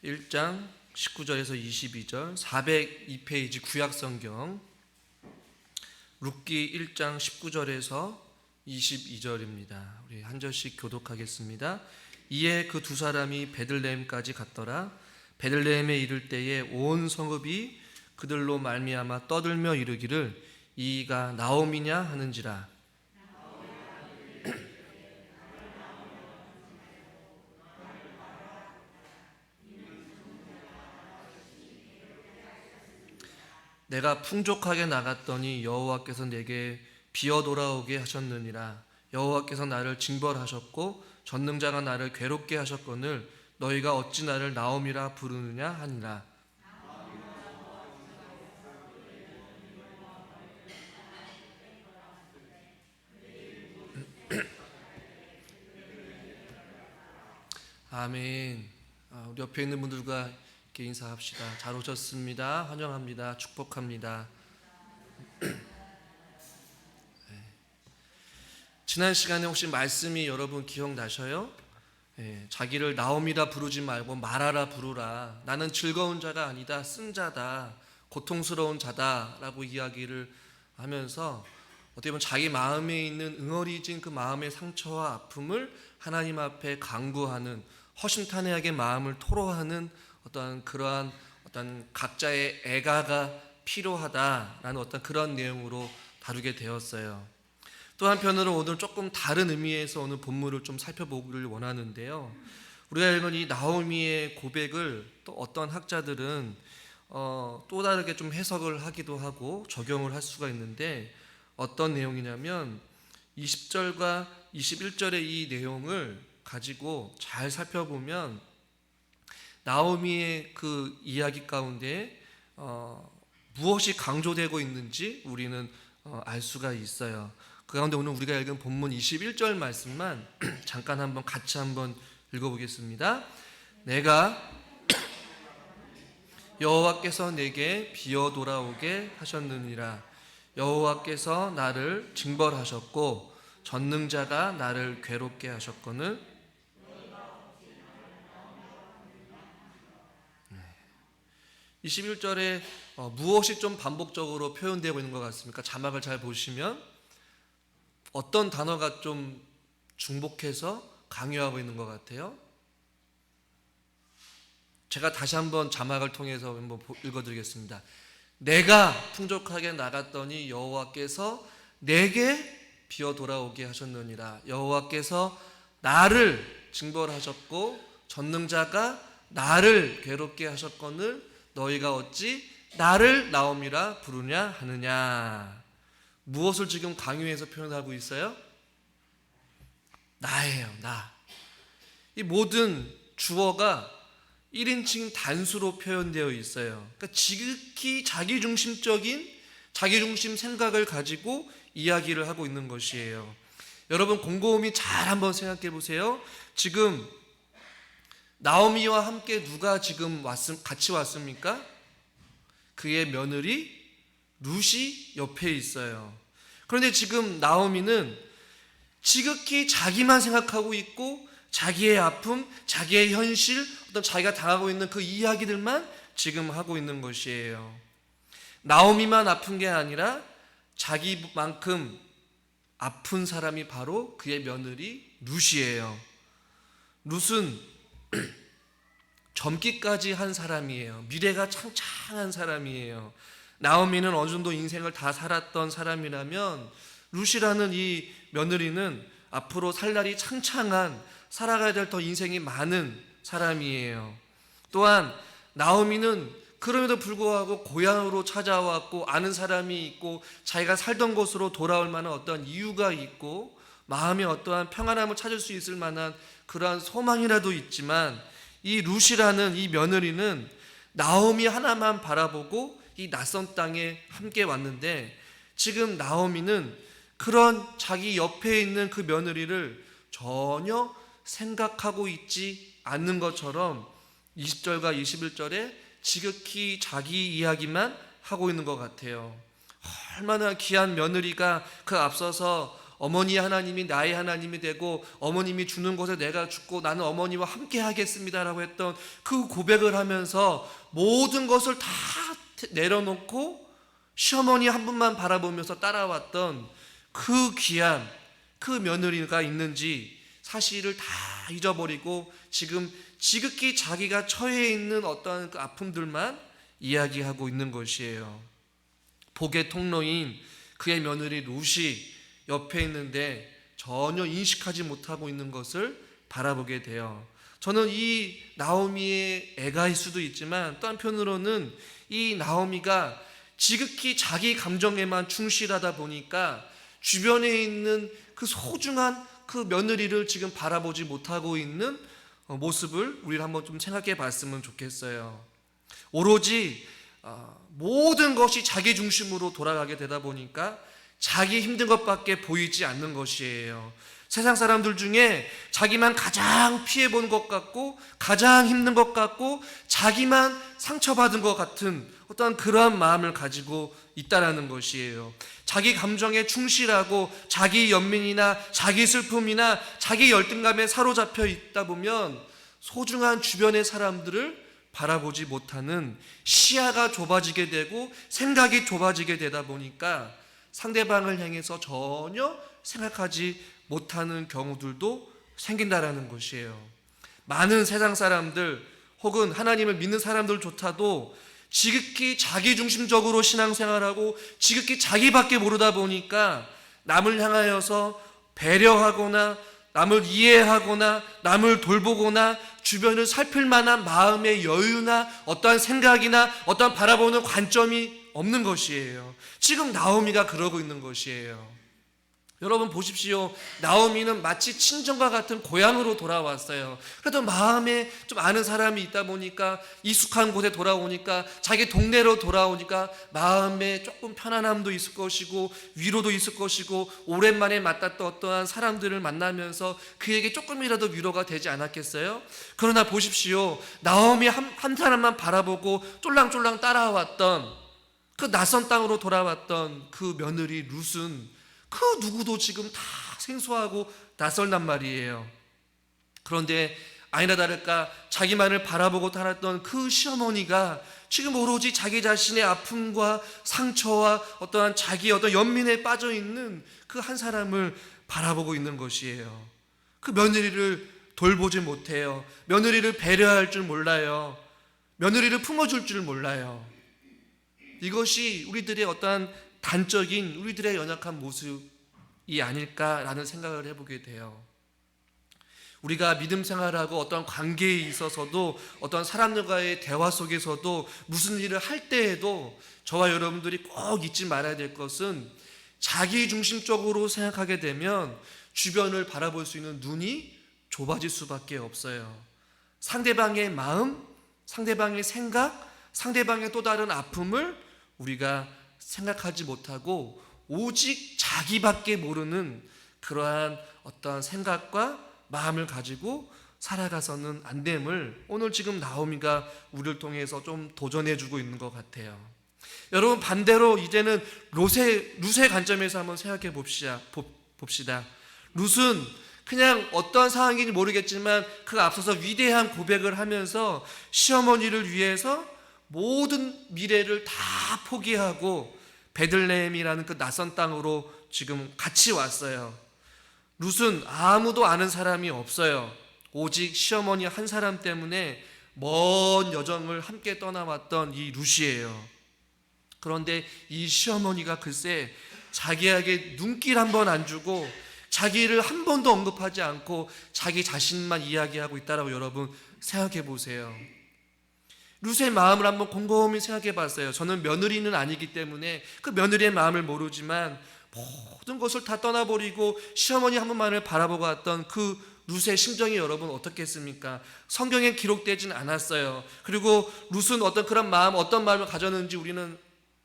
1장 19절에서 22절 402페이지 구약성경 룻기 1장 19절에서 22절입니다. 우리 한 절씩 교독하겠습니다. 이에 그 두 사람이 베들레헴까지 갔더라. 베들레헴에 이를 때에 온 성읍이 그들로 말미암아 떠들며 이르기를 이가 나오미냐 하는지라. 내가 풍족하게 나갔더니 여호와께서 내게 비어 돌아오게 하셨느니라. 여호와께서 나를 징벌하셨고 전능자가 나를 괴롭게 하셨거늘 너희가 어찌 나를 나오미라 부르느냐 하니라. 아멘. 우리 옆에 있는 분들과 이렇게 인사합시다. 잘 오셨습니다. 환영합니다. 축복합니다. 지난 시간에 혹시 말씀이 여러분 기억나셔요? 자기를 나옴이라 부르지 말고 마라라 부르라. 나는 즐거운 자가 아니다, 쓴 자다, 고통스러운 자다 라고 이야기를 하면서 어떻게 보면 자기 마음에 있는 응어리진 그 마음의 상처와 아픔을 하나님 앞에 간구하는, 허심탄회하게 마음을 토로하는 그러한 각자의 애가가 필요하다라는 그런 내용으로 다루게 되었어요. 또 한편으로 오늘 조금 다른 의미에서 오늘 본문을 좀 살펴보기를 원하는데요. 우리가 읽은 이 나오미의 고백을 또 어떤 학자들은 또 다르게 좀 해석을 하기도 하고 적용을 할 수가 있는데, 어떤 내용이냐면 20절과 21절의 이 내용을 가지고 잘 살펴보면 나오미의 그 이야기 가운데 무엇이 강조되고 있는지 우리는 알 수가 있어요. 그 가운데 오늘 우리가 읽은 본문 21절 말씀만 잠깐 같이 읽어보겠습니다. 내가 여호와께서 내게 비어 돌아오게 하셨느니라. 여호와께서 나를 징벌하셨고 전능자가 나를 괴롭게 하셨거늘 21절에 무엇이 좀 반복적으로 표현되고 있는 것 같습니까? 자막을 잘 보시면 어떤 단어가 좀 중복해서 강요하고 있는 것 같아요? 제가 다시 한번 자막을 통해서 읽어드리겠습니다. 내가 풍족하게 나갔더니 여호와께서 내게 비어 돌아오게 하셨느니라. 여호와께서 나를 징벌하셨고 전능자가 나를 괴롭게 하셨거늘 너희가 어찌 나를 나옴이라 부르냐 하느냐. 무엇을 지금 강요해서 표현하고 있어요? 나예요, 나. 이 모든 주어가 1인칭 단수로 표현되어 있어요. 그러니까 지극히 자기중심 생각을 가지고 이야기를 하고 있는 것이에요. 여러분 곰곰이 잘 한번 생각해 보세요. 지금 나오미와 함께 누가 지금 같이 왔습니까? 그의 며느리 룻이 옆에 있어요. 그런데 지금 나오미는 지극히 자기만 생각하고 있고 자기의 아픔, 자기의 현실, 자기가 당하고 있는 그 이야기들만 지금 하고 있는 것이에요. 나오미만 아픈 게 아니라 자기만큼 아픈 사람이 바로 그의 며느리 룻이에요. 룻은 젊기까지 한 사람이에요. 미래가 창창한 사람이에요. 나오미는 어느 정도 인생을 다 살았던 사람이라면 룻이라는 이 며느리는 앞으로 살 날이 창창한, 살아가야 될 더 인생이 많은 사람이에요. 또한 나오미는 그럼에도 불구하고 고향으로 찾아왔고 아는 사람이 있고 자기가 살던 곳으로 돌아올 만한 어떠한 이유가 있고 마음에 어떠한 평안함을 찾을 수 있을 만한 그러한 소망이라도 있지만, 이 룻이라는 이 며느리는 나오미 하나만 바라보고 이 낯선 땅에 함께 왔는데, 지금 나오미는 그런 자기 옆에 있는 그 며느리를 전혀 생각하고 있지 않는 것처럼 20절과 21절에 지극히 자기 이야기만 하고 있는 것 같아요. 얼마나 귀한 며느리가 그 앞서서 어머니 하나님이 나의 하나님이 되고 어머님이 주는 것에 내가 죽고 나는 어머니와 함께 하겠습니다라고 했던 그 고백을 하면서 모든 것을 다 내려놓고 시어머니 한 분만 바라보면서 따라왔던 그 귀한 그 며느리가 있는지 사실을 다 잊어버리고 지금 지극히 자기가 처해 있는 어떠한 그 아픔들만 이야기하고 있는 것이에요. 복의 통로인 그의 며느리 룻이 옆에 있는데 전혀 인식하지 못하고 있는 것을 바라보게 돼요. 저는 이 나오미의 애가일 수도 있지만 또 한편으로는 이 나오미가 지극히 자기 감정에만 충실하다 보니까 주변에 있는 그 소중한 그 며느리를 지금 바라보지 못하고 있는 모습을 우리를 한번 좀 생각해 봤으면 좋겠어요. 오로지 모든 것이 자기 중심으로 돌아가게 되다 보니까 자기 힘든 것밖에 보이지 않는 것이에요. 세상 사람들 중에 자기만 가장 피해본 것 같고 가장 힘든 것 같고 자기만 상처받은 것 같은 어떤 그러한 마음을 가지고 있다라는 것이에요. 자기 감정에 충실하고 자기 연민이나 자기 슬픔이나 자기 열등감에 사로잡혀 있다 보면 소중한 주변의 사람들을 바라보지 못하는 시야가 좁아지게 되고 생각이 좁아지게 되다 보니까 상대방을 향해서 전혀 생각하지 못하는 경우들도 생긴다라는 것이에요. 많은 세상 사람들 혹은 하나님을 믿는 사람들조차도 지극히 자기중심적으로 신앙생활하고 지극히 자기밖에 모르다 보니까 남을 향하여서 배려하거나 남을 이해하거나 남을 돌보거나 주변을 살필 만한 마음의 여유나 어떠한 생각이나 어떠한 바라보는 관점이 없는 것이에요. 지금 나오미가 그러고 있는 것이에요. 여러분 보십시오. 나오미는 마치 친정과 같은 고향으로 돌아왔어요. 그래도 마음에 좀 아는 사람이 있다 보니까 익숙한 곳에 돌아오니까 자기 동네로 돌아오니까 마음에 조금 편안함도 있을 것이고 위로도 있을 것이고 오랜만에 만났던 어떠한 사람들을 만나면서 그에게 조금이라도 위로가 되지 않았겠어요? 그러나 보십시오. 나오미 한 사람만 바라보고 쫄랑쫄랑 따라왔던 그 낯선 땅으로 돌아왔던 그 며느리 룻은 그 누구도 지금 다 생소하고 낯설단 말이에요. 그런데 아니나 다를까 자기만을 바라보고 살았던 그 시어머니가 지금 오로지 자기 자신의 아픔과 상처와 어떠한 자기 어떤 연민에 빠져 있는 그 한 사람을 바라보고 있는 것이에요. 그 며느리를 돌보지 못해요. 며느리를 배려할 줄 몰라요. 며느리를 품어줄 줄 몰라요. 이것이 우리들의 어떠한 단적인 우리들의 연약한 모습이 아닐까라는 생각을 해보게 돼요. 우리가 믿음 생활하고 어떤 관계에 있어서도 어떤 사람들과의 대화 속에서도 무슨 일을 할 때에도 저와 여러분들이 꼭 잊지 말아야 될 것은 자기 중심적으로 생각하게 되면 주변을 바라볼 수 있는 눈이 좁아질 수밖에 없어요. 상대방의 마음, 상대방의 생각, 상대방의 또 다른 아픔을 우리가 생각하지 못하고 오직 자기밖에 모르는 그러한 어떤 생각과 마음을 가지고 살아가서는 안 됨을 오늘 지금 나오미가 우리를 통해서 좀 도전해주고 있는 것 같아요. 여러분 반대로 이제는 룻의 관점에서 한번 생각해 봅시다. 룻은 그냥 어떤 상황인지 모르겠지만 그 앞서서 위대한 고백을 하면서 시어머니를 위해서 모든 미래를 다 포기하고 베들레헴이라는 그 낯선 땅으로 지금 같이 왔어요. 룻은 아무도 아는 사람이 없어요. 오직 시어머니 한 사람 때문에 먼 여정을 함께 떠나왔던 이 룻이에요. 그런데 이 시어머니가 글쎄 자기에게 눈길 한 번 안 주고 자기를 한 번도 언급하지 않고 자기 자신만 이야기하고 있다라고 여러분 생각해 보세요. 룻의 마음을 한번 곰곰이 생각해 봤어요. 저는 며느리는 아니기 때문에 그 며느리의 마음을 모르지만 모든 것을 다 떠나버리고 시어머니 한 분만을 바라보고 왔던 그 룻의 심정이 여러분 어떻겠습니까? 성경에 기록되진 않았어요. 그리고 룻은 어떤 그런 마음, 어떤 마음을 가졌는지 우리는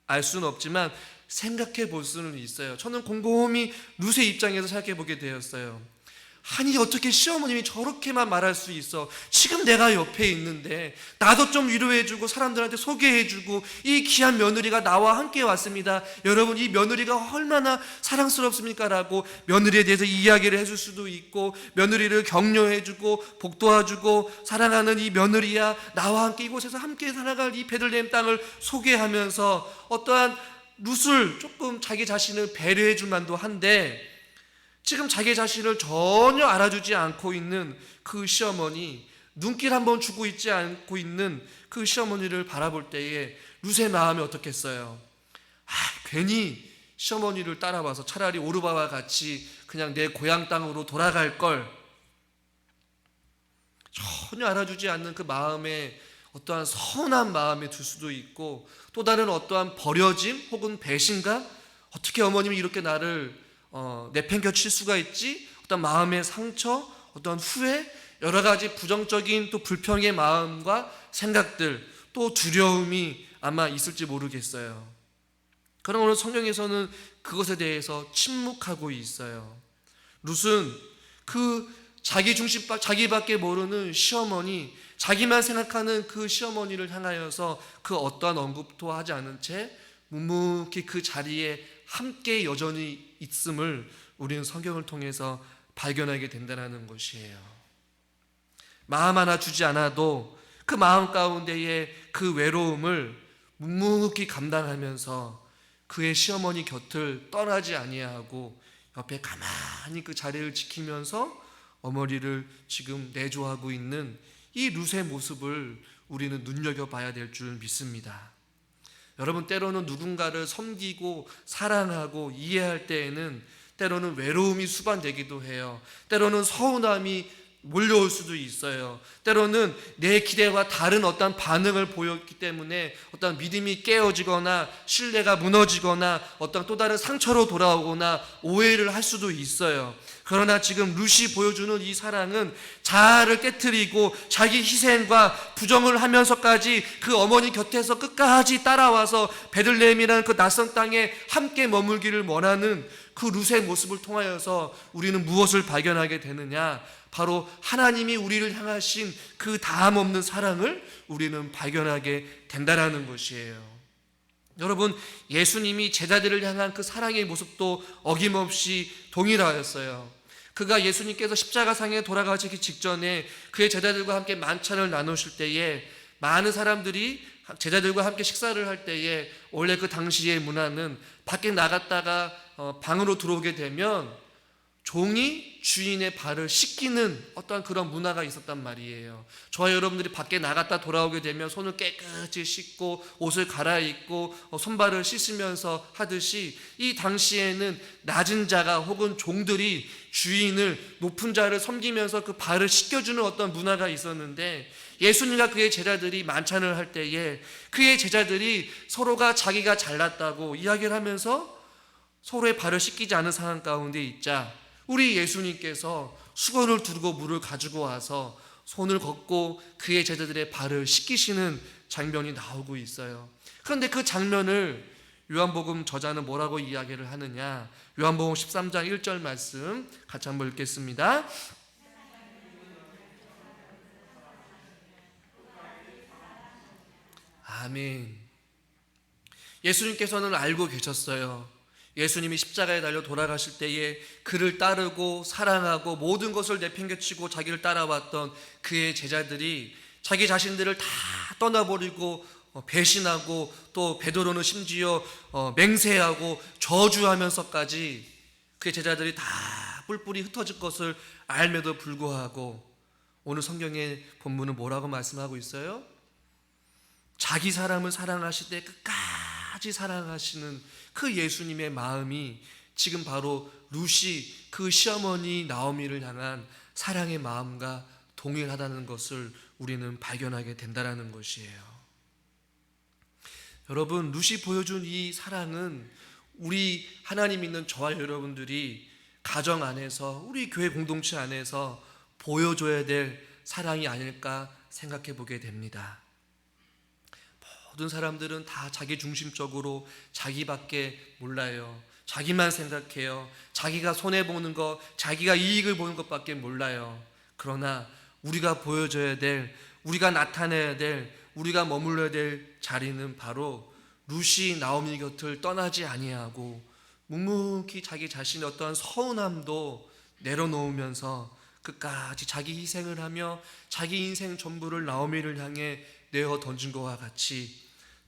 알 수는 없지만 생각해 볼 수는 있어요. 저는 곰곰이 룻의 입장에서 생각해 보게 되었어요. 아니 어떻게 시어머님이 저렇게만 말할 수 있어? 지금 내가 옆에 있는데 나도 좀 위로해주고 사람들한테 소개해주고 이 귀한 며느리가 나와 함께 왔습니다. 여러분 이 며느리가 얼마나 사랑스럽습니까? 라고 며느리에 대해서 이야기를 해줄 수도 있고 며느리를 격려해주고 복도와주고 사랑하는 이 며느리야 나와 함께 이곳에서 함께 살아갈 이 베들레헴 땅을 소개하면서 어떠한 룻을 조금 자기 자신을 배려해줄 만도 한데 지금 자기 자신을 전혀 알아주지 않고 있는 그 시어머니, 눈길 한번 주고 있지 않고 있는 그 시어머니를 바라볼 때에 룻의 마음이 어떻겠어요? 괜히 시어머니를 따라와서 차라리 오르바와 같이 그냥 내 고향 땅으로 돌아갈 걸. 전혀 알아주지 않는 그 마음에 어떠한 서운한 마음이 들 수도 있고 또 다른 어떠한 버려짐 혹은 배신감, 어떻게 어머님이 이렇게 나를 내팽겨 칠 수가 있지? 어떤 마음의 상처, 어떤 후회, 여러 가지 부정적인 또 불평의 마음과 생각들, 또 두려움이 아마 있을지 모르겠어요. 그러나 오늘 성경에서는 그것에 대해서 침묵하고 있어요. 룻은 그 자기밖에 모르는 시어머니, 자기만 생각하는 그 시어머니를 향하여서 그 어떠한 언급도 하지 않은 채 묵묵히 그 자리에 함께 여전히 있음을 우리는 성경을 통해서 발견하게 된다는 것이에요. 마음 하나 주지 않아도 그 마음 가운데의 그 외로움을 묵묵히 감당하면서 그의 시어머니 곁을 떠나지 아니하고 옆에 가만히 그 자리를 지키면서 어머니를 지금 내조하고 있는 이 룻의 모습을 우리는 눈여겨봐야 될 줄 믿습니다. 여러분 때로는 누군가를 섬기고 사랑하고 이해할 때에는 때로는 외로움이 수반되기도 해요. 때로는 서운함이 몰려올 수도 있어요. 때로는 내 기대와 다른 어떤 반응을 보였기 때문에 어떤 믿음이 깨어지거나 신뢰가 무너지거나 어떤 또 다른 상처로 돌아오거나 오해를 할 수도 있어요. 그러나 지금 룻이 보여주는 이 사랑은 자아를 깨트리고 자기 희생과 부정을 하면서까지 그 어머니 곁에서 끝까지 따라와서 베들레헴이라는 그 낯선 땅에 함께 머물기를 원하는 그 룻의 모습을 통하여서 우리는 무엇을 발견하게 되느냐? 바로 하나님이 우리를 향하신 그 다함 없는 사랑을 우리는 발견하게 된다는 것이에요. 여러분 예수님이 제자들을 향한 그 사랑의 모습도 어김없이 동일하였어요. 그가 예수님께서 십자가상에 돌아가시기 직전에 그의 제자들과 함께 만찬을 나누실 때에 많은 사람들이 제자들과 함께 식사를 할 때에 원래 그 당시의 문화는 밖에 나갔다가 방으로 들어오게 되면 종이 주인의 발을 씻기는 어떤 그런 문화가 있었단 말이에요. 저와 여러분들이 밖에 나갔다 돌아오게 되면 손을 깨끗이 씻고 옷을 갈아입고 손발을 씻으면서 하듯이 이 당시에는 낮은 자가 혹은 종들이 주인을 높은 자를 섬기면서 그 발을 씻겨주는 어떤 문화가 있었는데 예수님과 그의 제자들이 만찬을 할 때에 그의 제자들이 서로가 자기가 잘났다고 이야기를 하면서 서로의 발을 씻기지 않은 상황 가운데 있자 우리 예수님께서 수건을 두르고 물을 가지고 와서 손을 걷고 그의 제자들의 발을 씻기시는 장면이 나오고 있어요. 그런데 그 장면을 요한복음 저자는 뭐라고 이야기를 하느냐? 요한복음 13장 1절 말씀 같이 한번 읽겠습니다. 아멘. 예수님께서는 알고 계셨어요. 예수님이 십자가에 달려 돌아가실 때에 그를 따르고 사랑하고 모든 것을 내팽개치고 자기를 따라왔던 그의 제자들이 자기 자신들을 다 떠나버리고 배신하고 또 베드로는 심지어 맹세하고 저주하면서까지 그의 제자들이 다 뿔뿔이 흩어질 것을 알매도 불구하고 오늘 성경의 본문은 뭐라고 말씀하고 있어요? 자기 사람을 사랑하실 때 끝까지 사랑하시는 그 예수님의 마음이 지금 바로 룻이 그 시어머니 나오미를 향한 사랑의 마음과 동일하다는 것을 우리는 발견하게 된다는 것이에요. 여러분 룻이 보여준 이 사랑은 우리 하나님 믿는 저와 여러분들이 가정 안에서 우리 교회 공동체 안에서 보여줘야 될 사랑이 아닐까 생각해 보게 됩니다. 모든 사람들은 다 자기 중심적으로 자기밖에 몰라요. 자기만 생각해요. 자기가 손해보는 것, 자기가 이익을 보는 것밖에 몰라요. 그러나 우리가 보여줘야 될, 우리가 나타내야 될, 우리가 머물러야 될 자리는 바로 룻이 나오미 곁을 떠나지 아니하고 묵묵히 자기 자신의 어떠한 서운함도 내려놓으면서 끝까지 자기 희생을 하며 자기 인생 전부를 나오미를 향해 내어 던진 것과 같이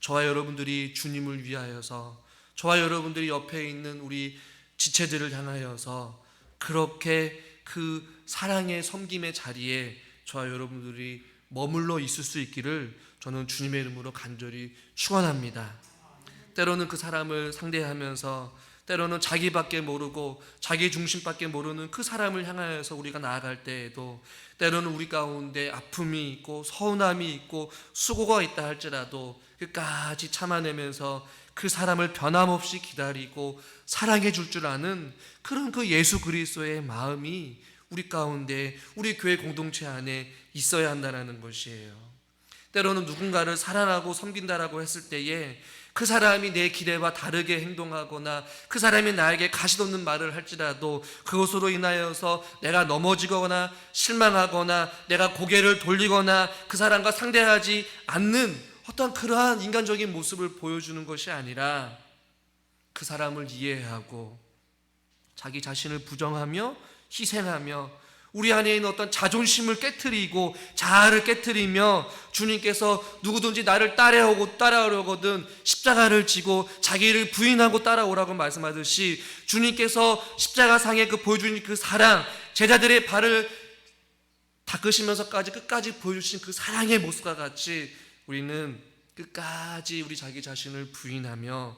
저와 여러분들이 주님을 위하여서, 저와 여러분들이 옆에 있는 우리 지체들을 향하여서 그렇게 그 사랑의 섬김의 자리에 저와 여러분들이 머물러 있을 수 있기를 저는 주님의 이름으로 간절히 축원합니다. 때로는 그 사람을 상대하면서, 때로는 자기밖에 모르고 자기 중심밖에 모르는 그 사람을 향하여서 우리가 나아갈 때에도, 때로는 우리 가운데 아픔이 있고 서운함이 있고 수고가 있다 할지라도 끝까지 참아내면서 그 사람을 변함없이 기다리고 사랑해 줄 줄 아는 그런 그 예수 그리스도의 마음이 우리 가운데, 우리 교회 공동체 안에 있어야 한다는 것이에요. 때로는 누군가를 사랑하고 섬긴다라고 했을 때에 그 사람이 내 기대와 다르게 행동하거나 그 사람이 나에게 가시돋는 말을 할지라도 그것으로 인하여서 내가 넘어지거나 실망하거나 내가 고개를 돌리거나 그 사람과 상대하지 않는 어떤 그러한 인간적인 모습을 보여주는 것이 아니라 그 사람을 이해하고 자기 자신을 부정하며 희생하며 우리 안에 있는 어떤 자존심을 깨트리고 자아를 깨트리며 주님께서 누구든지 나를 따라오려거든 십자가를 지고 자기를 부인하고 따라오라고 말씀하듯이 주님께서 십자가상에 그 보여주신 그 사랑, 제자들의 발을 닦으시면서까지 끝까지 보여주신 그 사랑의 모습과 같이 우리는 끝까지 우리 자기 자신을 부인하며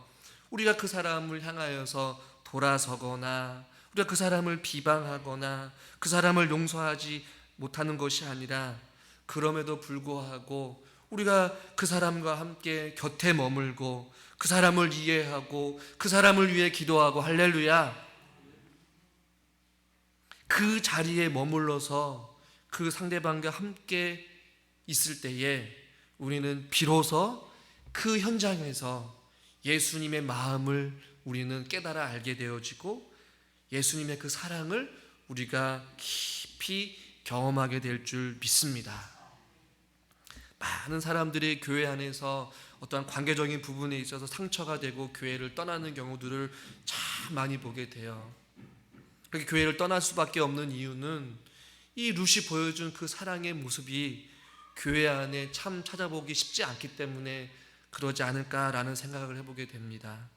우리가 그 사람을 향하여서 돌아서거나 우리가 그 사람을 비방하거나 그 사람을 용서하지 못하는 것이 아니라 그럼에도 불구하고 우리가 그 사람과 함께 곁에 머물고 그 사람을 이해하고 그 사람을 위해 기도하고, 할렐루야, 그 자리에 머물러서 그 상대방과 함께 있을 때에 우리는 비로소 그 현장에서 예수님의 마음을 우리는 깨달아 알게 되어지고 예수님의 그 사랑을 우리가 깊이 경험하게 될 줄 믿습니다. 많은 사람들이 교회 안에서 어떠한 관계적인 부분에 있어서 상처가 되고 교회를 떠나는 경우들을 참 많이 보게 돼요. 그렇게 교회를 떠날 수밖에 없는 이유는 이 룻이 보여준 그 사랑의 모습이 교회 안에 참 찾아보기 쉽지 않기 때문에 그러지 않을까라는 생각을 해보게 됩니다.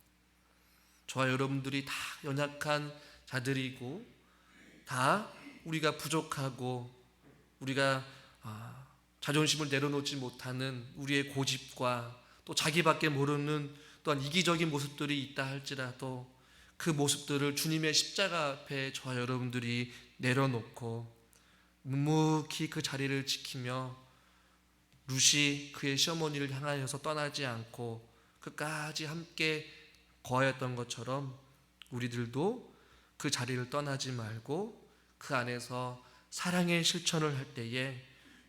저와 여러분들이 다 연약한 자들이고 다 우리가 부족하고 우리가 자존심을 내려놓지 못하는 우리의 고집과 또 자기밖에 모르는 또한 이기적인 모습들이 있다 할지라도 그 모습들을 주님의 십자가 앞에 저와 여러분들이 내려놓고 묵묵히 그 자리를 지키며 룻이 그의 시어머니를 향하여서 떠나지 않고 끝까지 함께 거하였던 것처럼 우리들도 그 자리를 떠나지 말고 그 안에서 사랑의 실천을 할 때에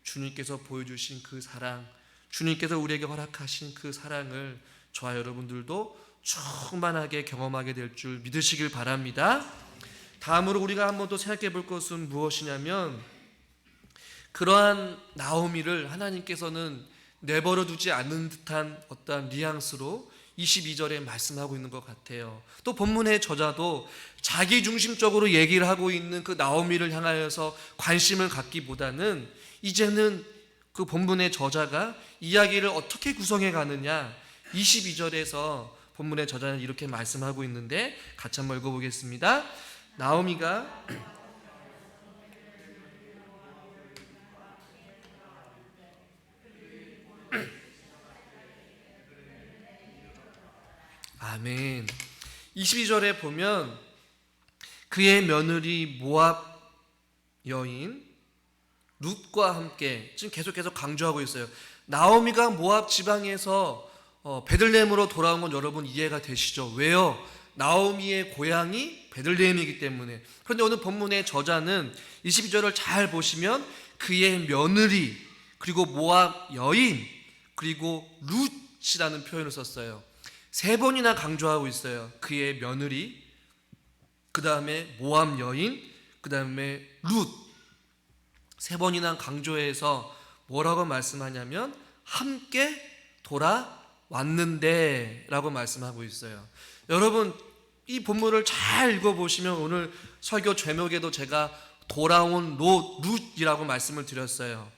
주님께서 보여주신 그 사랑, 주님께서 우리에게 허락하신 그 사랑을 저와 여러분들도 충만하게 경험하게 될 줄 믿으시길 바랍니다. 다음으로 우리가 한 번 더 생각해 볼 것은 무엇이냐면, 그러한 나오미를 하나님께서는 내버려 두지 않는 듯한 어떠한 뉘앙스로 22절에 말씀하고 있는 것 같아요. 또 본문의 저자도 자기 중심적으로 얘기를 하고 있는 그 나오미를 향하여서 관심을 갖기보다는 이제는 그 본문의 저자가 이야기를 어떻게 구성해 가느냐, 22절에서 본문의 저자는 이렇게 말씀하고 있는데 같이 한번 읽어보겠습니다. 나오미가 아멘. 22절에 보면 그의 며느리 모압 여인 룻과 함께, 지금 계속해서 강조하고 있어요. 나오미가 모압 지방에서 베들레헴으로 돌아온 건 여러분 이해가 되시죠? 왜요? 나오미의 고향이 베들레헴이기 때문에. 그런데 오늘 본문의 저자는 22절을 잘 보시면 그의 며느리, 그리고 모압 여인, 그리고 룻이라는 표현을 썼어요. 세 번이나 강조하고 있어요. 그의 며느리, 그 다음에 모압 여인, 그 다음에 룻. 세 번이나 강조해서 뭐라고 말씀하냐면 함께 돌아왔는데 라고 말씀하고 있어요. 여러분, 이 본문을 잘 읽어보시면 오늘 설교 제목에도 제가 돌아온 룻이라고 말씀을 드렸어요.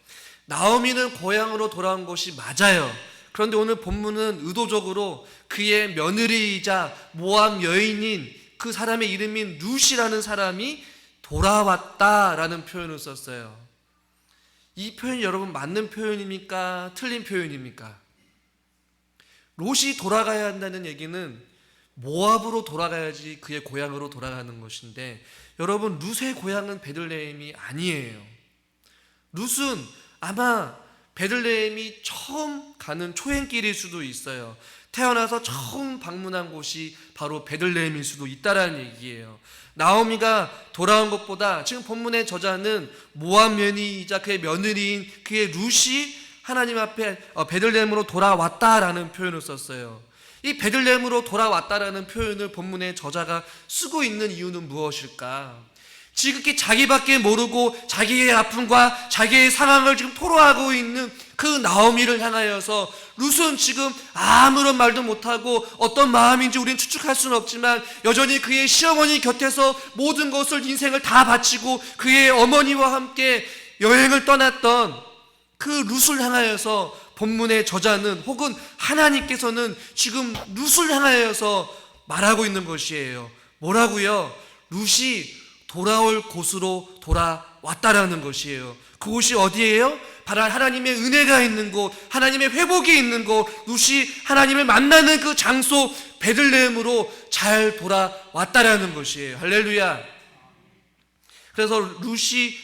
나오미는 고향으로 돌아온 것이 맞아요. 그런데 오늘 본문은 의도적으로 그의 며느리이자 모압 여인인 그 사람의 이름인 룻이라는 사람이 돌아왔다라는 표현을 썼어요. 이 표현이 여러분 맞는 표현입니까? 틀린 표현입니까? 롯이 돌아가야 한다는 얘기는 모압으로 돌아가야지 그의 고향으로 돌아가는 것인데, 여러분, 룻의 고향은 베들레헴이 아니에요. 룻은 아마 베들레헴이 처음 가는 초행길일 수도 있어요. 태어나서 처음 방문한 곳이 바로 베들레헴일 수도 있다라는 얘기예요. 나오미가 돌아온 것보다 지금 본문의 저자는 모압 여인이자 그의 며느리인 그의 룻이 하나님 앞에 베들레헴으로 돌아왔다라는 표현을 썼어요. 이 베들레헴으로 돌아왔다라는 표현을 본문의 저자가 쓰고 있는 이유는 무엇일까? 지극히 자기밖에 모르고 자기의 아픔과 자기의 상황을 지금 토로하고 있는 그 나오미를 향하여서 룻은 지금 아무런 말도 못하고 어떤 마음인지 우리는 추측할 수는 없지만 여전히 그의 시어머니 곁에서 모든 것을, 인생을 다 바치고 그의 어머니와 함께 여행을 떠났던 그 룻을 향하여서 본문의 저자는, 혹은 하나님께서는 지금 룻을 향하여서 말하고 있는 것이에요. 뭐라고요? 룻이 돌아올 곳으로 돌아왔다라는 것이에요. 그곳이 어디예요? 바로 하나님의 은혜가 있는 곳, 하나님의 회복이 있는 곳, 룻이 하나님을 만나는 그 장소 베들레헴으로 잘 돌아왔다라는 것이에요. 할렐루야. 그래서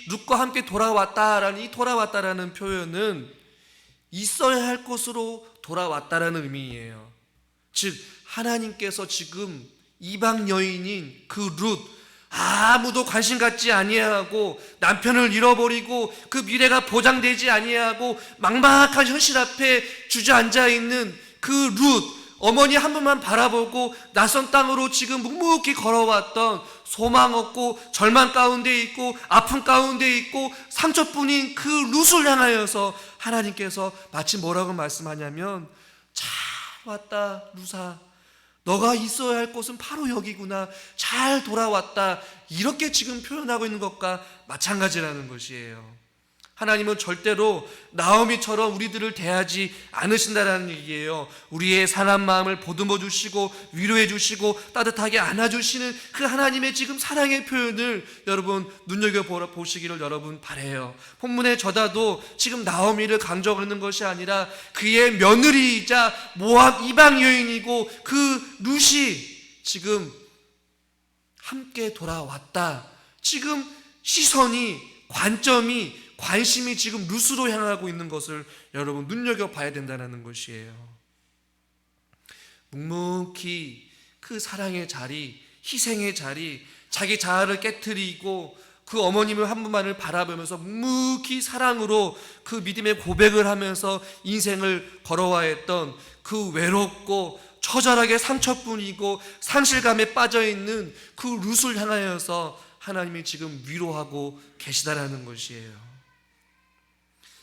룻과 함께 돌아왔다라는 이 돌아왔다라는 표현은 있어야 할 곳으로 돌아왔다라는 의미예요. 즉 하나님께서 지금 이방 여인인 그 룻, 아무도 관심 갖지 아니하고 남편을 잃어버리고 그 미래가 보장되지 아니하고 막막한 현실 앞에 주저앉아 있는 그 룻, 어머니 한 분만 바라보고 낯선 땅으로 지금 묵묵히 걸어왔던, 소망 없고 절망 가운데 있고 아픔 가운데 있고 상처뿐인 그 룻을 향하여서 하나님께서 마치 뭐라고 말씀하냐면, 잘 왔다 룻아, 너가 있어야 할 곳은 바로 여기구나, 잘 돌아왔다, 이렇게 지금 표현하고 있는 것과 마찬가지라는 것이에요. 하나님은 절대로 나오미처럼 우리들을 대하지 않으신다라는 얘기예요. 우리의 상한 마음을 보듬어 주시고 위로해 주시고 따뜻하게 안아주시는 그 하나님의 지금 사랑의 표현을 여러분 눈여겨보시기를 여러분 바라요. 본문의 저자도 지금 나오미를 강조하는 것이 아니라 그의 며느리이자 모압 이방 여인이고 그 룻이 지금 함께 돌아왔다. 지금 시선이, 관심이 지금 룻으로 향하고 있는 것을 여러분 눈여겨봐야 된다는 것이에요. 묵묵히 그 사랑의 자리, 희생의 자리, 자기 자아를 깨트리고 그 어머님을 한 분만을 바라보면서 묵묵히 사랑으로 그 믿음의 고백을 하면서 인생을 걸어와했던 그 외롭고 처절하게 상처뿐이고 상실감에 빠져있는 그 룻을 향하여서 하나님이 지금 위로하고 계시다라는 것이에요.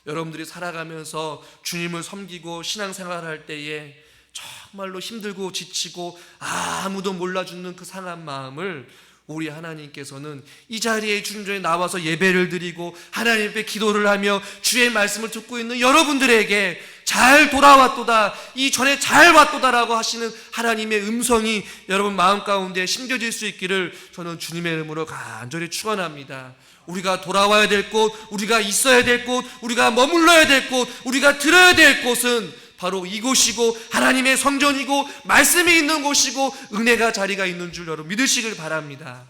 여러분들이 살아가면서 주님을 섬기고 신앙생활을 할 때에 정말로 힘들고 지치고 아무도 몰라주는 그 상한 마음을 우리 하나님께서는 이 자리에 주님 전에 나와서 예배를 드리고 하나님 앞에 기도를 하며 주의 말씀을 듣고 있는 여러분들에게 잘 돌아왔도다, 이전에 잘 왔도다라고 하시는 하나님의 음성이 여러분 마음 가운데 심겨질 수 있기를 저는 주님의 이름으로 간절히 축원합니다. 우리가 돌아와야 될 곳, 우리가 있어야 될 곳, 우리가 머물러야 될 곳, 우리가 들어야 될 곳은 바로 이곳이고 하나님의 성전이고 말씀이 있는 곳이고 은혜가 자리가 있는 줄 여러분 믿으시길 바랍니다.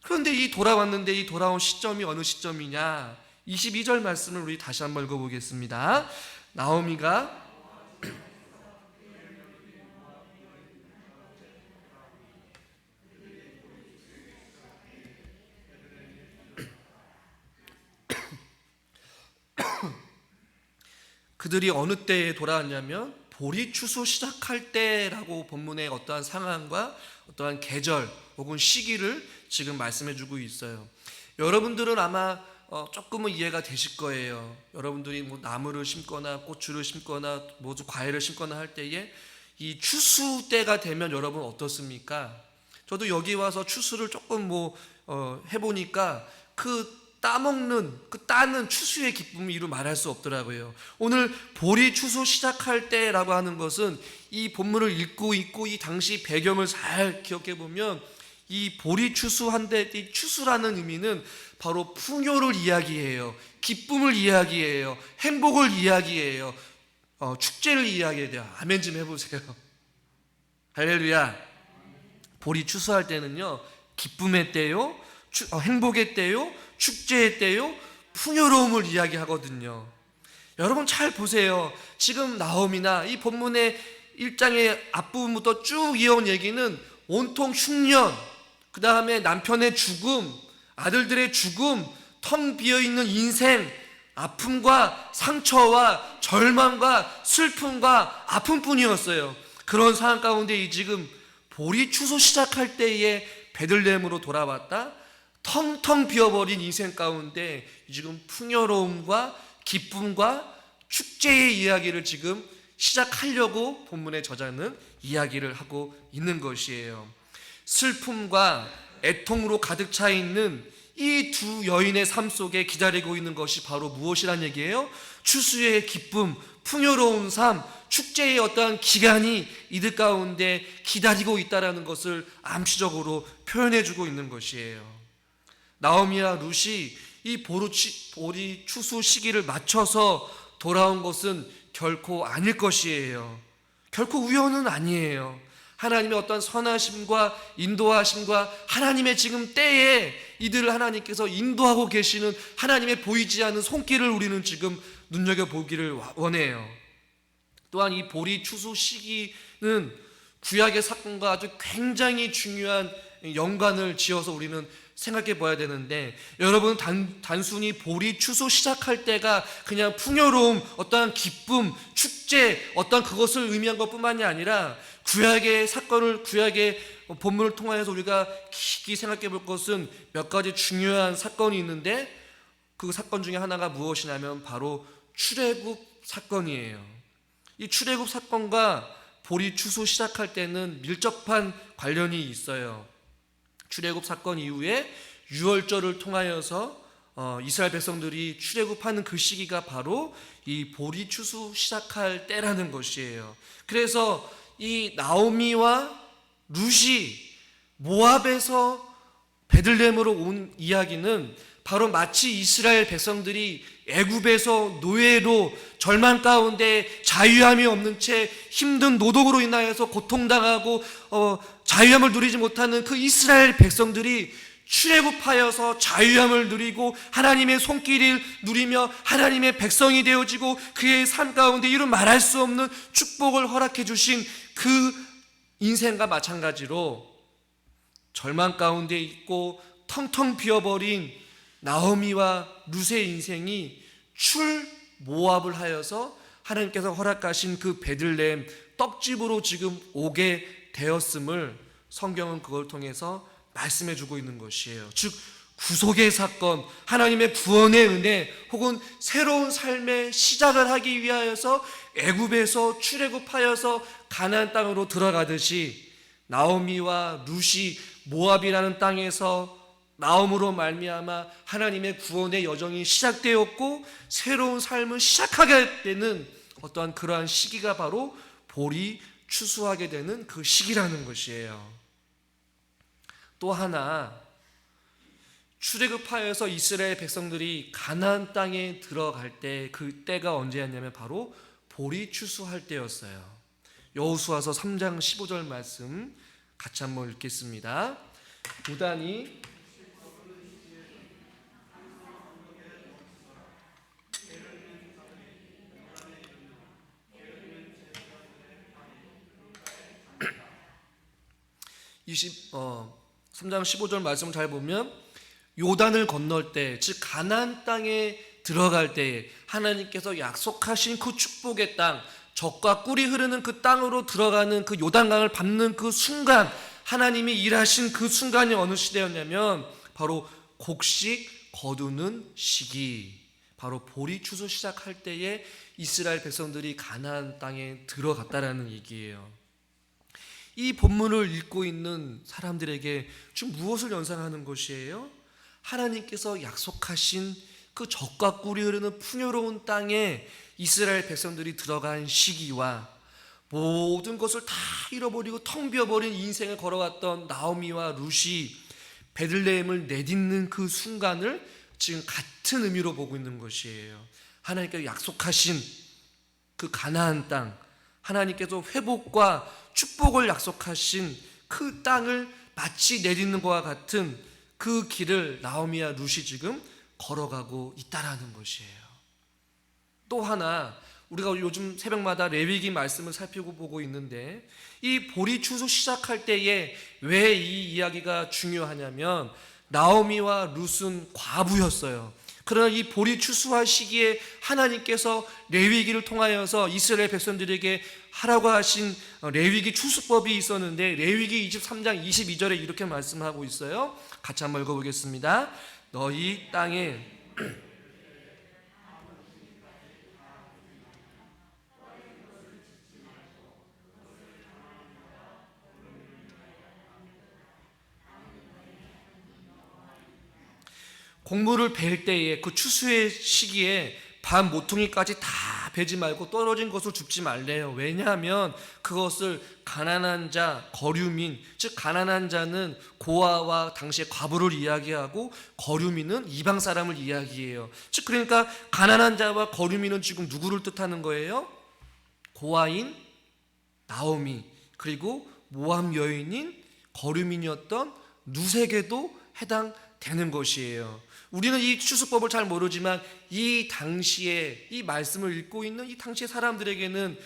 그런데 이 돌아왔는데 이 돌아온 시점이 어느 시점이냐? 22절 말씀을 우리 다시 한번 읽어보겠습니다. 나오미가 그들이 어느 때에 돌아왔냐면 보리 추수 시작할 때라고 본문의 어떠한 상황과 어떠한 계절 혹은 시기를 지금 말씀해 주고 있어요. 여러분들은 아마 조금은 이해가 되실 거예요. 여러분들이 뭐 나무를 심거나 고추를 심거나 모두 과일을 심거나 할 때에 이 추수 때가 되면 여러분 어떻습니까? 저도 여기 와서 추수를 조금 해보니까 그 따는 추수의 기쁨이 이루 말할 수 없더라고요. 오늘 보리 추수 시작할 때라고 하는 것은 이 본문을 읽고 있고 이 당시 배경을 잘 기억해 보면 이 보리 추수한데 이 추수라는 의미는 바로 풍요를 이야기해요. 기쁨을 이야기해요. 행복을 이야기해요. 축제를 이야기해요. 아멘 좀 해보세요. 할렐루야. 보리 추수할 때는요, 기쁨의 때요, 행복의 때요, 축제의 때요, 풍요로움을 이야기하거든요. 여러분 잘 보세요. 지금 나홈이나 이 본문의 1장의 앞부분부터 쭉 이어온 얘기는 온통 흉년, 그 다음에 남편의 죽음, 아들들의 죽음, 텅 비어있는 인생, 아픔과 상처와 절망과 슬픔과 아픔뿐이었어요. 그런 상황 가운데 이 지금 보리 추수 시작할 때에 베들레헴으로 돌아왔다, 텅텅 비어버린 인생 가운데 지금 풍요로움과 기쁨과 축제의 이야기를 지금 시작하려고 본문의 저자는 이야기를 하고 있는 것이에요. 슬픔과 애통으로 가득 차 있는 이 두 여인의 삶 속에 기다리고 있는 것이 바로 무엇이란 얘기예요? 추수의 기쁨, 풍요로운 삶, 축제의 어떠한 기간이 이들 가운데 기다리고 있다는 것을 암시적으로 표현해주고 있는 것이에요. 나오미와 룻이 이 보리 추수 시기를 맞춰서 돌아온 것은 결코 아닐 것이에요. 결코 우연은 아니에요. 하나님의 어떤 선하심과 인도하심과 하나님의 지금 때에 이들을 하나님께서 인도하고 계시는 하나님의 보이지 않는 손길을 우리는 지금 눈여겨보기를 원해요. 또한 이 보리 추수 시기는 구약의 사건과 아주 굉장히 중요한 연관을 지어서 우리는 생각해 봐야 되는데, 여러분 단순히 보리 추수 시작할 때가 그냥 풍요로움, 어떠한 기쁨, 축제, 어떠한 그것을 의미한 것뿐만이 아니라 구약의 사건을, 구약의 본문을 통하여서 우리가 깊이 생각해 볼 것은 몇 가지 중요한 사건이 있는데, 그 사건 중에 하나가 무엇이냐면 바로 출애굽 사건이에요. 이 출애굽 사건과 보리 추수 시작할 때는 밀접한 관련이 있어요. 출애굽 사건 이후에 유월절을 통하여서 이스라엘 백성들이 출애굽하는 그 시기가 바로 이 보리 추수 시작할 때라는 것이에요. 그래서 이 나오미와 룻이 모압에서 베들레헴으로 온 이야기는 바로 마치 이스라엘 백성들이 애굽에서 노예로 절망 가운데 자유함이 없는 채 힘든 노동으로 인하여서 고통당하고 자유함을 누리지 못하는 그 이스라엘 백성들이 출애굽하여서 자유함을 누리고 하나님의 손길을 누리며 하나님의 백성이 되어지고 그의 삶 가운데 이루 말할 수 없는 축복을 허락해 주신 그 인생과 마찬가지로 절망 가운데 있고 텅텅 비어버린 나오미와 룻의 인생이 출모압을 하여서 하나님께서 허락하신 그 베들레헴 떡집으로 지금 오게 되었음을 성경은 그걸 통해서 말씀해 주고 있는 것이에요. 즉 구속의 사건, 하나님의 구원의 은혜 혹은 새로운 삶의 시작을 하기 위하여서 애굽에서 출애굽하여서 가나안 땅으로 들어가듯이 나오미와 룻이 모압이라는 땅에서 나옴으로 말미암아 하나님의 구원의 여정이 시작되었고 새로운 삶을 시작하게 되는 어떠한 그러한 시기가 바로 보리 추수하게 되는 그 시기라는 것이에요. 또 하나, 출애굽하여서 이스라엘 백성들이 가나안 땅에 들어갈 때 그 때가 언제였냐면 바로 보리 추수할 때였어요. 여호수아서 3장 15절 말씀 같이 한번 읽겠습니다. 무단히 어, 3장 15절 말씀을 잘 보면 요단을 건널 때, 즉 가나안 땅에 들어갈 때 하나님께서 약속하신 그 축복의 땅, 젖과 꿀이 흐르는 그 땅으로 들어가는 그 요단강을 밟는 그 순간, 하나님이 일하신 그 순간이 어느 시대였냐면 바로 곡식 거두는 시기, 바로 보리 추수 시작할 때에 이스라엘 백성들이 가나안 땅에 들어갔다라는 얘기예요. 이 본문을 읽고 있는 사람들에게 지금 무엇을 연상하는 것이에요? 하나님께서 약속하신 그 젖과 꿀이 흐르는 풍요로운 땅에 이스라엘 백성들이 들어간 시기와 모든 것을 다 잃어버리고 텅 비어버린 인생을 걸어갔던 나오미와 룻이 베들레헴을 내딛는 그 순간을 지금 같은 의미로 보고 있는 것이에요. 하나님께서 약속하신 그 가나안 땅, 하나님께서 회복과 축복을 약속하신 그 땅을 마치 내딛는 것과 같은 그 길을 나오미와 룻이 지금 걸어가고 있다라는 것이에요. 또 하나, 우리가 요즘 새벽마다 레위기 말씀을 살펴보고 있는데, 이 보리 추수 시작할 때에 왜 이 이야기가 중요하냐면 나오미와 룻은 과부였어요. 그러나 이 보리 추수할 시기에 하나님께서 레위기를 통하여서 이스라엘 백성들에게 하라고 하신 레위기 추수법이 있었는데, 레위기 23장 22절에 이렇게 말씀하고 있어요. 같이 한번 읽어보겠습니다. 너희 땅에 곡물을 벨 때에 그 추수의 시기에 반 모퉁이까지 다 베지 말고 떨어진 것을 줍지 말래요. 왜냐하면 그것을 가난한 자, 거류민, 즉 가난한 자는 고아와 당시의 과부를 이야기하고 거류민은 이방 사람을 이야기해요. 즉 그러니까 가난한 자와 거류민은 지금 누구를 뜻하는 거예요? 고아인 나오미, 그리고 모함 여인인 거류민이었던 룻에게도 해당되는 것이에요. 우리는 이 추수법을 잘 모르지만 이 당시에 이 말씀을 읽고 있는 이 당시의 사람들에게는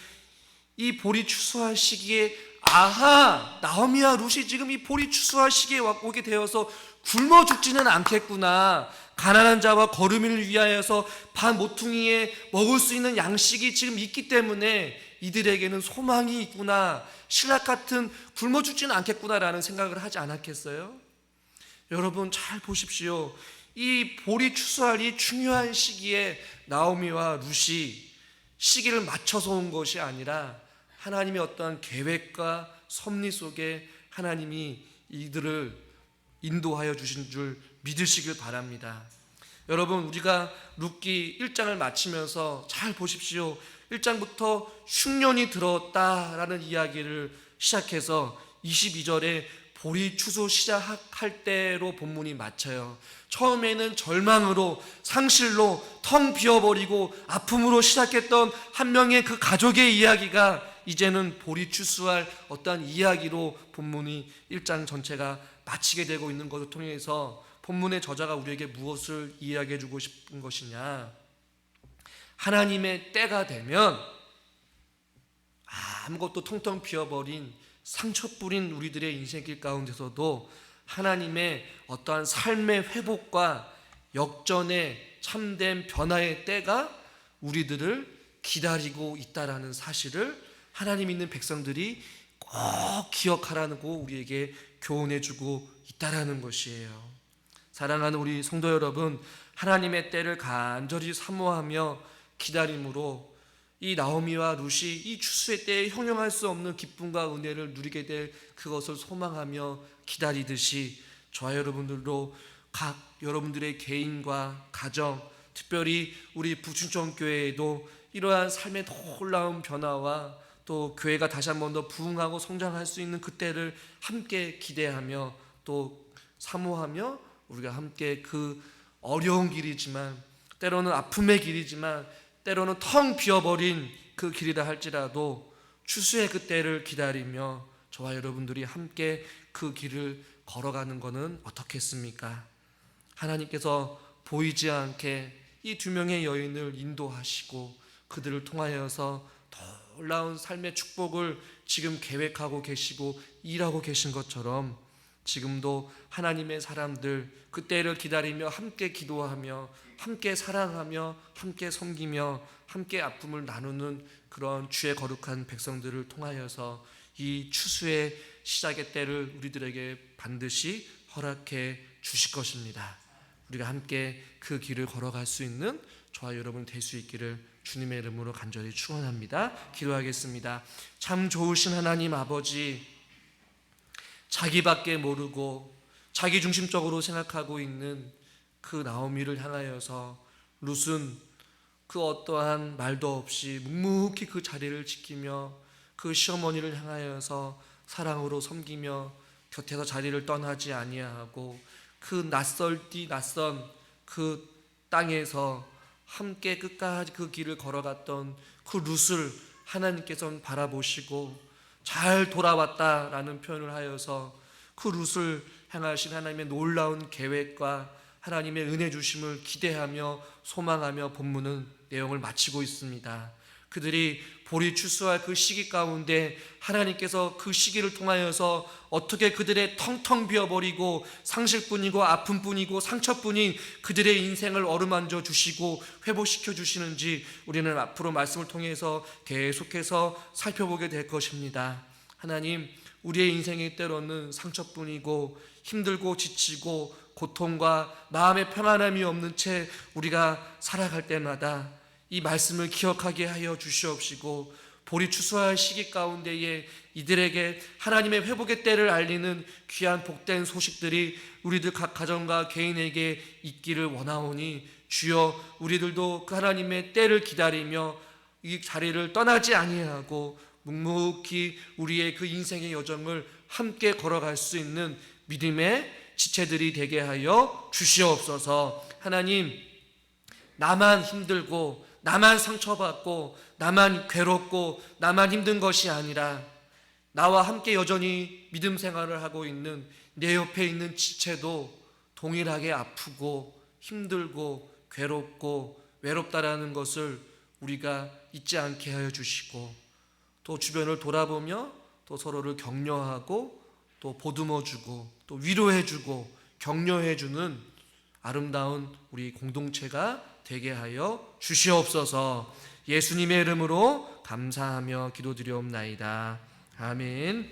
이 보리 추수할 시기에 아하, 나오미와 룻이 지금 이 보리 추수할 시기에 오게 되어서 굶어 죽지는 않겠구나, 가난한 자와 거류민을 위하여서 반 모퉁이에 먹을 수 있는 양식이 지금 있기 때문에 이들에게는 소망이 있구나, 신락 같은 굶어 죽지는 않겠구나라는 생각을 하지 않았겠어요? 여러분 잘 보십시오. 이 보리 추수할 이 중요한 시기에 나오미와 룻이 시기를 맞춰서 온 것이 아니라 하나님의 어떠한 계획과 섭리 속에 하나님이 이들을 인도하여 주신 줄 믿으시길 바랍니다. 여러분, 우리가 룻기 1장을 마치면서 잘 보십시오. 1장부터 흉년이 들었다라는 이야기를 시작해서 22절에 보리 추수 시작할 때로 본문이 맞춰요. 처음에는 절망으로, 상실로, 텅 비어버리고 아픔으로 시작했던 한 명의 그 가족의 이야기가 이제는 보리 추수할 어떠한 이야기로 본문이 1장 전체가 마치게 되고 있는 것을 통해서 본문의 저자가 우리에게 무엇을 이야기해 주고 싶은 것이냐, 하나님의 때가 되면 아무것도 텅텅 비어버린 상처 뿌린 우리들의 인생길 가운데서도 하나님의 어떠한 삶의 회복과 역전의 참된 변화의 때가 우리들을 기다리고 있다라는 사실을 하나님 있는 백성들이 꼭 기억하라고 우리에게 교훈해주고 있다라는 것이에요. 사랑하는 우리 성도 여러분, 하나님의 때를 간절히 사모하며 기다림으로 이 나오미와 룻이 이 추수의 때에 형용할 수 없는 기쁨과 은혜를 누리게 될 그것을 소망하며 기다리듯이 저와 여러분들도 각 여러분들의 개인과 가정, 특별히 우리 부춘천교회에도 이러한 삶의 놀라운 변화와 또 교회가 다시 한 번 더 부흥하고 성장할 수 있는 그때를 함께 기대하며 또 사모하며 우리가 함께 그 어려운 길이지만, 때로는 아픔의 길이지만, 때로는 텅 비어버린 그 길이라 할지라도 추수의 그때를 기다리며 저와 여러분들이 함께 그 길을 걸어가는 것은 어떻겠습니까? 하나님께서 보이지 않게 이 두 명의 여인을 인도하시고 그들을 통하여서 놀라운 삶의 축복을 지금 계획하고 계시고 일하고 계신 것처럼 지금도 하나님의 사람들 그 때를 기다리며 함께 기도하며 함께 사랑하며 함께 섬기며 함께 아픔을 나누는 그런 주의 거룩한 백성들을 통하여서 이 추수의 시작의 때를 우리들에게 반드시 허락해 주실 것입니다. 우리가 함께 그 길을 걸어갈 수 있는 저와 여러분 될 수 있기를 주님의 이름으로 간절히 축원합니다. 기도하겠습니다. 참 좋으신 하나님 아버지, 자기밖에 모르고 자기 중심적으로 생각하고 있는 그 나오미를 향하여서 룻은 그 어떠한 말도 없이 묵묵히 그 자리를 지키며 그 시어머니를 향하여서 사랑으로 섬기며 곁에서 자리를 떠나지 아니하고 그 낯선 그 땅에서 함께 끝까지 그 길을 걸어갔던 그 룻을 하나님께서는 바라보시고 잘 돌아왔다라는 표현을 하여서 그 룻을 향하신 하나님의 놀라운 계획과 하나님의 은혜 주심을 기대하며 소망하며 본문은 내용을 마치고 있습니다. 그들이 보리 추수할 그 시기 가운데 하나님께서 그 시기를 통하여서 어떻게 그들의 텅텅 비어버리고 상실뿐이고 아픔뿐이고 상처뿐인 그들의 인생을 어루만져 주시고 회복시켜 주시는지 우리는 앞으로 말씀을 통해서 계속해서 살펴보게 될 것입니다. 하나님, 우리의 인생이 때로는 상처뿐이고 힘들고 지치고 고통과 마음의 평안함이 없는 채 우리가 살아갈 때마다 이 말씀을 기억하게 하여 주시옵시고 보리 추수할 시기 가운데에 이들에게 하나님의 회복의 때를 알리는 귀한 복된 소식들이 우리들 각 가정과 개인에게 있기를 원하오니 주여, 우리들도 그 하나님의 때를 기다리며 이 자리를 떠나지 아니하고 묵묵히 우리의 그 인생의 여정을 함께 걸어갈 수 있는 믿음의 지체들이 되게 하여 주시옵소서. 하나님, 나만 힘들고 나만 상처받고 나만 괴롭고 나만 힘든 것이 아니라 나와 함께 여전히 믿음 생활을 하고 있는 내 옆에 있는 지체도 동일하게 아프고 힘들고 괴롭고 외롭다라는 것을 우리가 잊지 않게 하여 주시고, 또 주변을 돌아보며 또 서로를 격려하고 또 보듬어주고 또 위로해주고 격려해주는 아름다운 우리 공동체가 되게 하여 주시옵소서. 예수님의 이름으로 감사하며 기도드리옵나이다. 아멘.